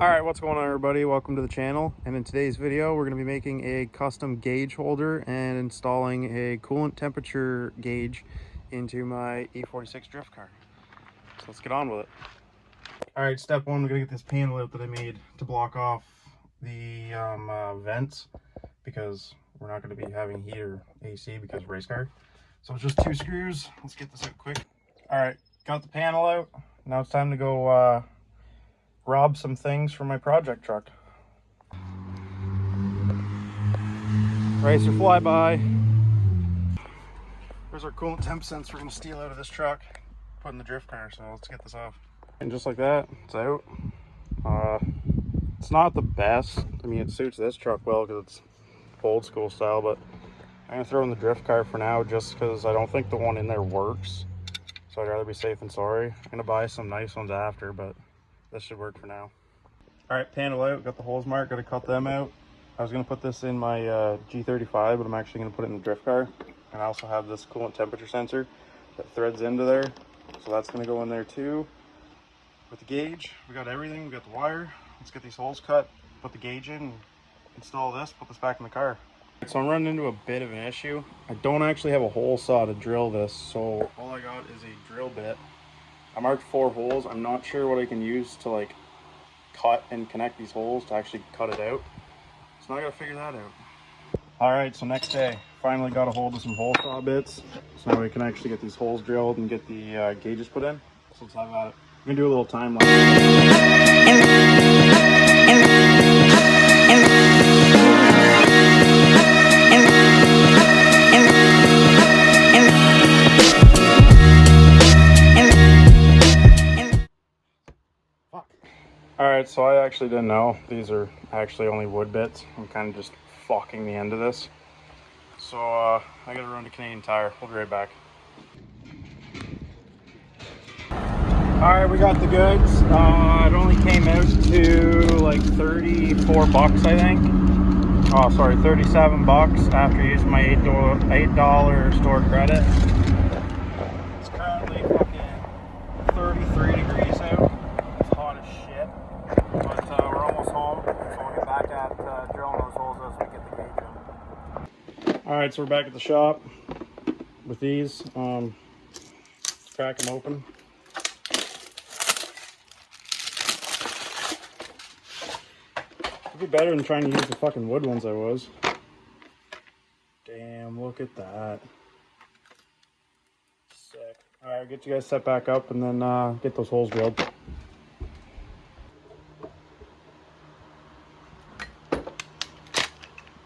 Alright, what's going on everybody? Welcome to the channel, and in today's video we're going to be making a custom gauge holder and installing a coolant temperature gauge into my E46 drift car. So let's get on with it. Alright, step one, we're going to get this panel out that I made to block off the vents, because we're not going to be having heat or AC because of race car. So it's just 2 screws. Let's get this out quick. Alright, got the panel out. Now it's time to go rob some things from my project truck. Racer flyby. There's our coolant temp sensor we're gonna steal out of this truck, put in the drift car. So let's get this off. And just like that, it's out. It's not the best. I mean, it suits this truck well because it's old school style, but I'm gonna throw in the drift car for now just because I don't think the one in there works. So I'd rather be safe than sorry. I'm gonna buy some nice ones after, but this should work for now. All right, panel out, got the holes marked, gotta cut them out. I was gonna put this in my G35, but I'm actually gonna put it in the drift car. And I also have this coolant temperature sensor that threads into there. So that's gonna go in there too. With the gauge, we got everything, we got the wire. Let's get these holes cut, put the gauge in, install this, put this back in the car. So I'm running into a bit of an issue. I don't actually have a hole saw to drill this, so all I got is a drill bit. I marked 4 holes. I'm not sure what I can use to like cut and connect these holes to actually cut it out. So now I gotta figure that out. All right, so next day, finally got a hold of some hole saw bits. So now we can actually get these holes drilled and get the gauges put in. So let's have at it. I'm gonna do a little time lapse. Alright, so I actually didn't know. These are actually only wood bits. I'm kind of just fucking the end of this. So I gotta run to Canadian Tire. We'll be right back. Alright, we got the goods. It only came out to like 34 bucks, I think. Oh, sorry, 37 bucks after using my $8 store credit. It's currently fucking 33 degrees out. It's hot as shit. But we're almost home, so we'll get back at drilling those holes as we get the gauge in. Alright, so we're back at the shop with these. Let's crack them open. It'd be better than trying to use the fucking wood ones I was. Damn, look at that. Sick. Alright, get you guys set back up and then get those holes drilled.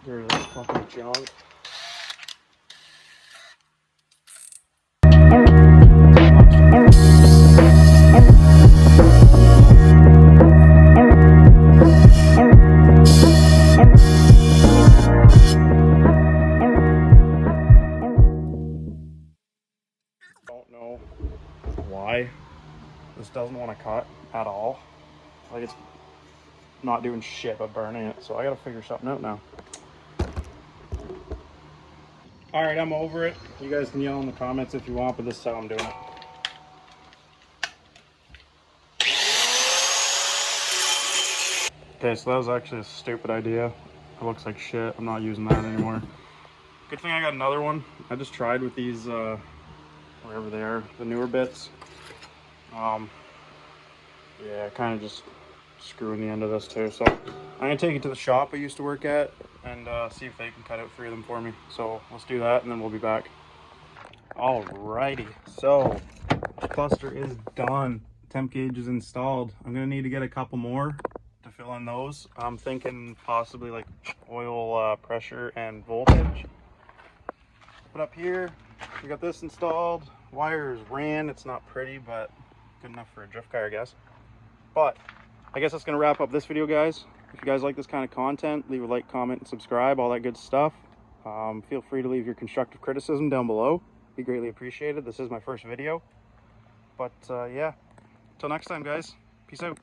There's that fucking junk. Don't know why this doesn't want to cut at all. Like, it's not doing shit but burning it, so I gotta figure something out now. Alright, I'm over it. You guys can yell in the comments if you want, but this is how I'm doing it. Okay, so that was actually a stupid idea. It looks like shit. I'm not using that anymore. Good thing I got another one. I just tried with these, wherever they are, the newer bits. Yeah, kind of just screwing the end of this too. So I'm gonna take it to the shop I used to work at and see if they can cut out 3 of them for me. So let's do that and then we'll be back. Alrighty, so cluster is done. Temp gauge is installed. I'm gonna need to get a couple more to fill in those. I'm thinking possibly like oil pressure and voltage. But up here, we got this installed. Wires ran. It's not pretty, but good enough for a drift car, I guess. But I guess that's gonna wrap up this video, guys. If you guys like this kind of content, leave a like, comment, and subscribe, all that good stuff. Feel free to leave your constructive criticism down below. Be greatly appreciated. This is my first video. But yeah, until next time, guys. Peace out.